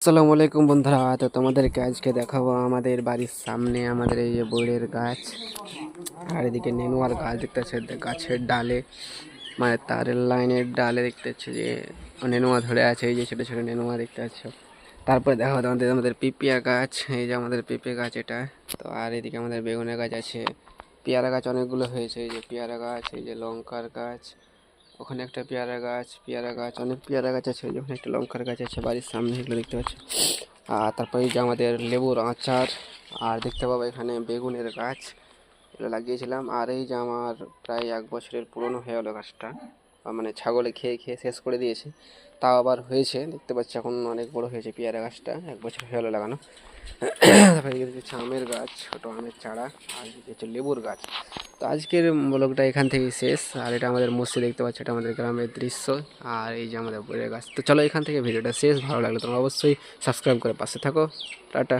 আসসালামু আলাইকুম বন্ধুরা, তো তোমাদেরকে আজকে দেখাবো আমাদের বাড়ির সামনে আমাদের এই যে বইয়ের গাছ, আর এদিকে নেনুয়ার গাছ দেখতে পাচ্ছি। গাছের ডালে মানে তারের লাইনের ডালে দেখতে পাচ্ছি যে নেনুয়া ধরে আছে, এই যে ছোটো ছোটো নেনুয়া দেখতে পাচ্ছ। তারপরে দেখো আমাদের পিপিয়া গাছ, এই যে আমাদের পেঁপে গাছ এটা। তো আর এদিকে আমাদের বেগুনের গাছ আছে, পেয়ারা গাছ অনেকগুলো হয়েছে, এই যে পেয়ারা গাছ, এই যে লঙ্কার গাছ, ওখানে একটা পেয়ারা গাছ অনেক পেয়ারা গাছ আছে, ওখানে একটা লঙ্কার গাছ আছে বাড়ির সামনে, এগুলো দেখতে পাচ্ছি। আর তারপরে এই যে আমাদের লেবুর আচার, আর দেখতে পাবো এখানে বেগুনের গাছ, এগুলো লাগিয়েছিলাম। আর এই যে আমার প্রায় 1 বছরের পুরনো হয়ে গেলো গাছটা, মানে ছাগলে খেয়ে খেয়ে শেষ করে দিয়েছে, তাও আবার হয়েছে দেখতে পাচ্ছি, এখন অনেক বড় হয়েছে পেয়ারা গাছটা, 1 বছর হয়ে গেলো লাগানো। তারপরে এদিকে হচ্ছে আমের গাছ, ছোটো আমের চারা, আর এদিকে হচ্ছে লেবুর গাছ। তো আজকের ব্লগটা এখান থেকেই শেষ। আর এটা আমাদের মসজিদ দেখতে পাচ্ছি, এটা আমাদের গ্রামের দৃশ্য। আর এই যে আমাদের বইয়ের গাছ। তো চলো এখান থেকে ভিডিওটা শেষ, ভালো লাগলে তোমরা অবশ্যই সাবস্ক্রাইব করে পাশে থাকো। টাটা।